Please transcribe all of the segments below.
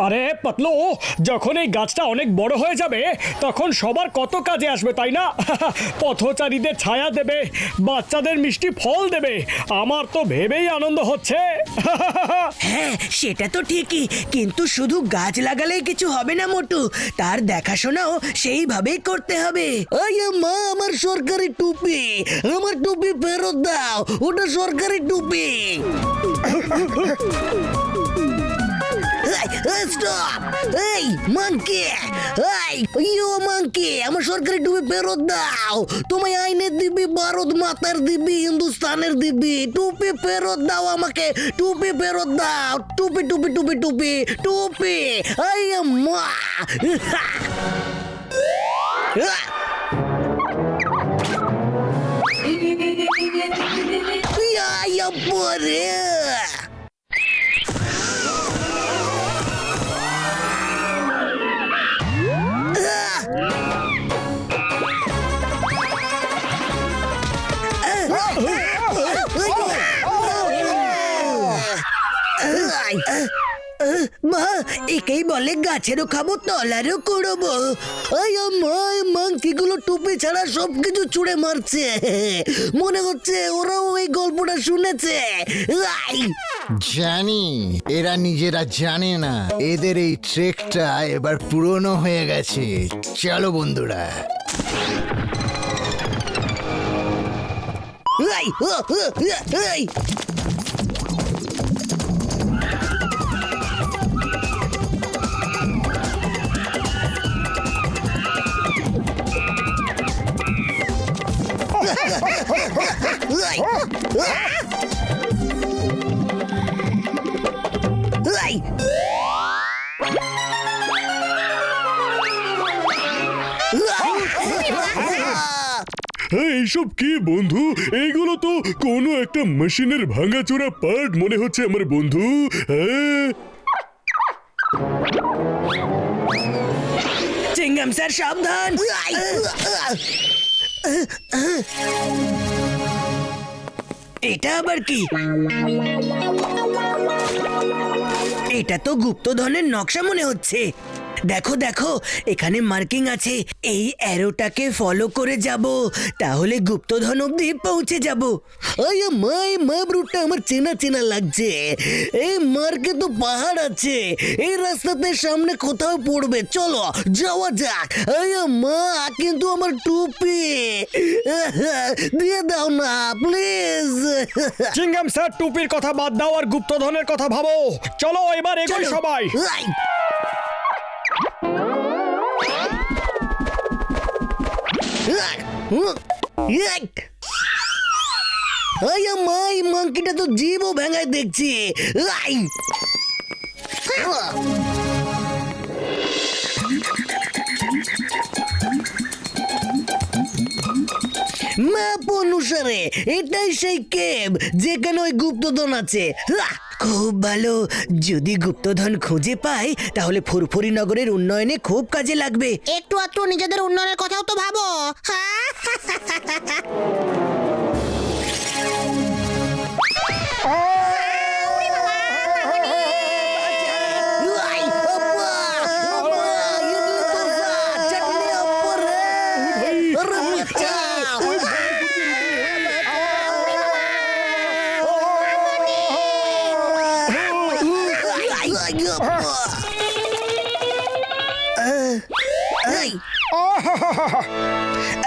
আরে পাতলু, যখন এই গাছটা অনেক বড় হয়ে যাবে তখন সবার কত কাজে আসবে, তাই না? পথচারীদের ছায়া দেবে, বাচ্চাদের মিষ্টি ফল দেবে। আমার তো ভেবেই আনন্দ হচ্ছে। হ্যাঁ, সেটা তো ঠিকই, কিন্তু শুধু গাছ লাগালেই কিছু হবে না মোটু, তার দেখাশোনাও সেইভাবেই করতে হবে। ওই মা, আমার সরকারি টুপি, আমার টুপি ফেরত দাও, ওটা সরকারি টুপি। স্টপ! এই মাংকি, ইউ মাংকি, আমার সরকারি টুপি ফেরত দাও। তোমায় আইনের দিবি, ভারত মাতার দিবি, হিন্দুস্তানের দিবি, টুপি ফেরত দাও আমাকে, টুপি ফেরত দাও, টুপি টুপি টুপি টুপি টুপি। এই মা, পরে মা, একেই বলে গাছেরও খাবো, তলারও কুড়বো। মাংকিগুলো টুপি ছাড়া সবকিছু ছুঁড়ে মারছে, মনে হচ্ছে ওরাও এই গল্পটা শুনেছে। জানি, এরা নিজেরা জানে না এদের এই ট্রেকটা এবার পুরনো হয়ে গেছে। চলো বন্ধুরা। এইসব কি বন্ধু? এইগুলো তো কোনো একটা মেশিনের ভাঙাচোরা পার্ট মনে হচ্ছে আমার বন্ধু। চিংগাম স্যার, সাবধান। এটা আবার কি? এটা তো গুপ্তধনের নকশা মনে হচ্ছে। দেখো দেখো, এখানে মার্কিং আছে, এই অ্যারোটাকে ফলো করে যাব, তাহলে গুপ্তধন অবধি পৌঁছে যাব। ব্রুটটা আমার চেনা চেনা লাগছে। এই মার্কে তো পাহাড় আছে, এই রাস্তাতে সামনে কোথাও পড়বে, চলো যাওয়া যাক। মা, কিন্তু আমার টুপি দিয়ে দাও না প্লিজ। চিংগাম স্যার, টুপির কথা বাদ দাও আর গুপ্তধনের কথা ভাবো। চলো এবার এগোই সবাই। মাংকিটা তো জীবও ভেঙায় দেখছি। ম্যাপ অনুসারে এটাই সেই কেভ যেখানে ওই গুপ্তধন আছে। খুব ভালো, যদি গুপ্তধন খুঁজে পাই তাহলে ফুরফুরি নগরের উন্নয়নে খুব কাজে লাগবে। একটু আধটু নিজেদের উন্নয়নের কথাও তো ভাবো।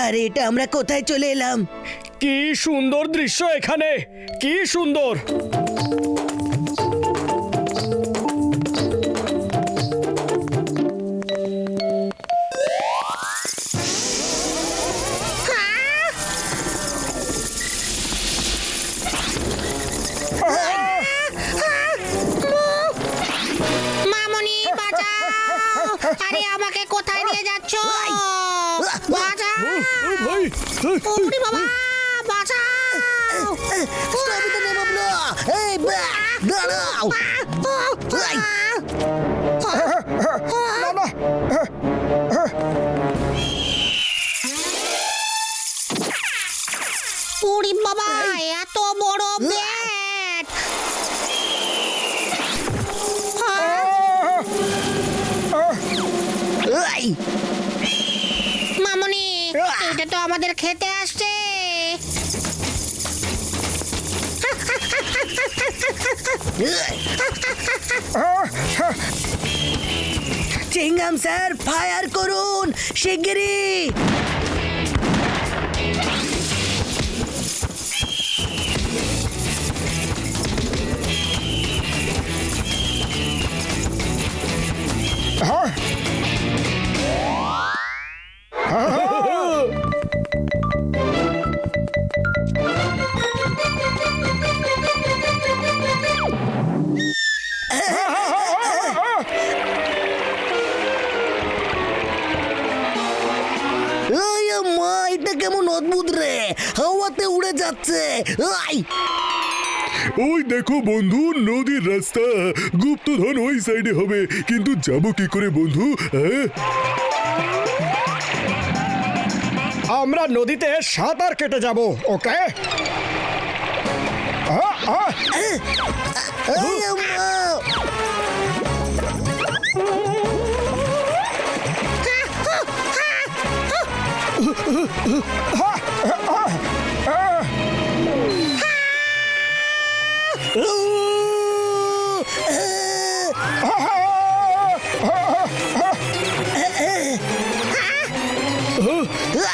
আরে, এটা আমরা কোথায় চলে এলাম? কি সুন্দর দৃশ্য এখানে, কি সুন্দর। মামনি, বাঁচাও! আরে, আমাকে কোথায় নিয়ে যাচ্ছ? বাঁচাও! ওরে বাবা, বাঁচাও! দাঁড়াও। ওরে বাবা, এত বড় ব্যাট! মামনি এটা তো আমাদের খেতে আসছে। চিংগাম স্যার ফায়ার করুন শিগগিরই। এই মা, এটা কেমন অদ্ভুত রে, হাওয়াতে উড়ে যাচ্ছে। আই! ওই দেখো বন্ধু, নদীর রাস্তা। গুপ্তধন ওই সাইডে হবে, কিন্তু যাব কি করে বন্ধু? হ্যাঁ? আমরা নদীতে সাঁতার কেটে যাব, ওকে? এই মা!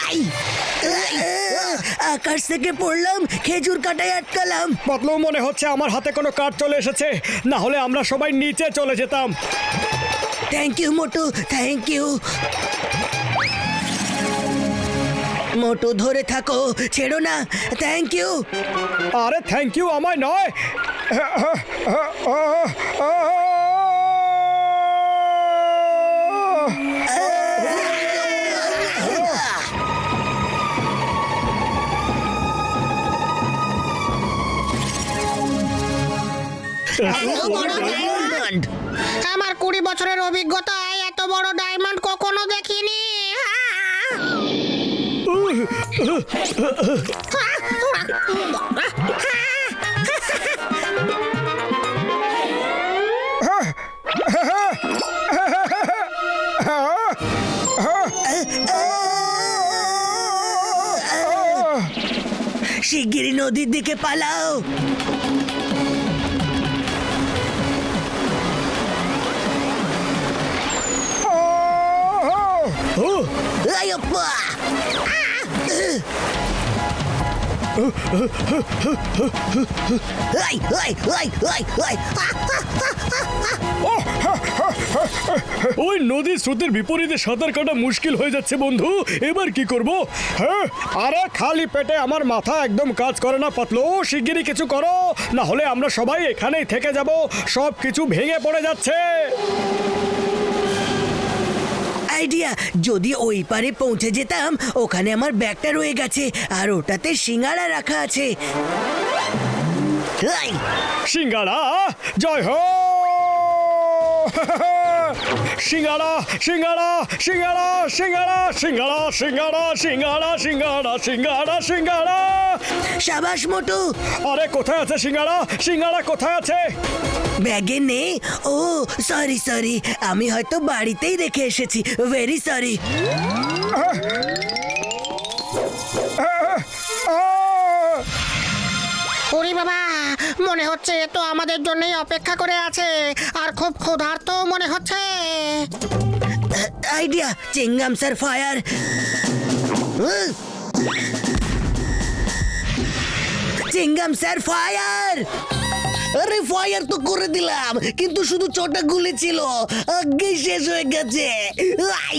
আই! আকাশ থেকে পড়লাম, খেজুর কাটায় আটকালাম। পাতলু, মনে হচ্ছে আমার হাতে কোনো কাঠ চলে এসেছে, না হলে আমরা সবাই নিচে চলে যেতাম। Thank you Motu, thank you. Motu ধরে থাকো, ছেড়ো না। Thank you. আরে থ্যাংক ইউ আমায় নয়। ডায়মন্ড! আমার 20 বছরের অভিজ্ঞতায় এত বড় ডায়মন্ড কখনো দেখিনি। শিগগিরই নদীর দিকে পালাও। Ayyappa! I, I, I, I, I! ওই নদীর স্রোতের বিপরীতে সাঁতার কাটা মুশকিল হয়ে যাচ্ছে বন্ধু, এবার কি করব? হ্যাঁ, আরে খালি পেটে আমার মাথা একদম কাজ করে না পাতলু, শিগগিরই কিছু করো, না হলে আমরা সবাই এখানেই থেকে যাব, সব কিছু ভেঙে পড়ে যাচ্ছে। আইডিয়া, যদি ওই পারে পৌঁছে যেতাম, ওখানে আমার ব্যাগটা রয়ে গেছে আর ওটাতে সিঙ্গারা রাখা আছে। আই! সিঙ্গারা জয় হো! সিঙ্গারা সিঙ্গারা সিঙ্গারা সিঙ্গারা সিঙ্গারা সিঙ্গারা সিঙ্গারা সিঙ্গারা সিঙ্গারা সিঙ্গারা। সাবাস মোটু। আরে কোথায় আছে সিঙ্গারা? সিঙ্গারা কোথায় আছে? ব্যাগে নেই? ও সরি সরি, আমি হয়তো বাড়িতেই রেখে এসেছি, ভেরি সরি। ওরে বাবা, মনে হচ্ছে এ তো আমাদের জন্যই অপেক্ষা করে আছে, আর খুব ক্ষুধার্ত মনে হচ্ছে। Idea, chewing gum sir fire. Chewing gum sir fire! আরে ফায়ার তো করে দিলাম, কিন্তু শুধু ছোটা গুলি ছিল, আগেই শেষ হয়ে গেছে। আই!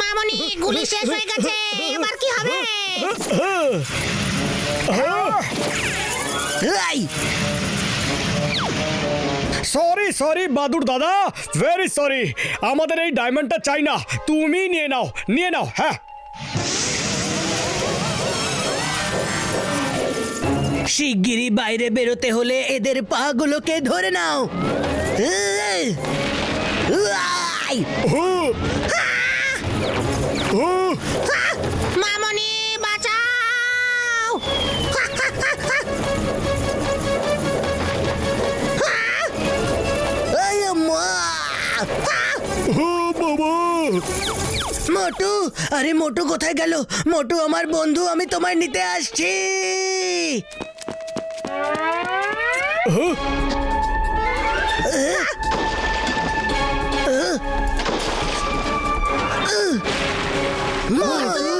মামনি, গুলি শেষ হয়ে গেছে, এবার কি হবে? আই! সরি সরি বাদুর দাদা, ভেরি সরি, আমাদের এই ডায়মন্ডটা চাই না, তুমি নিয়ে নাও, নিয়ে নাও। হ্যাঁ, শিগগিরই বাইরে বেরোতে হলে এদের পাগুলোকে ধরে নাও। আই! মামনি বাঁচাও! ও বাবা! মোটু, আরে মোটু কোথায় গেল? মোটু আমার বন্ধু, আমি তোমায় নিতে আসছি। মোটু!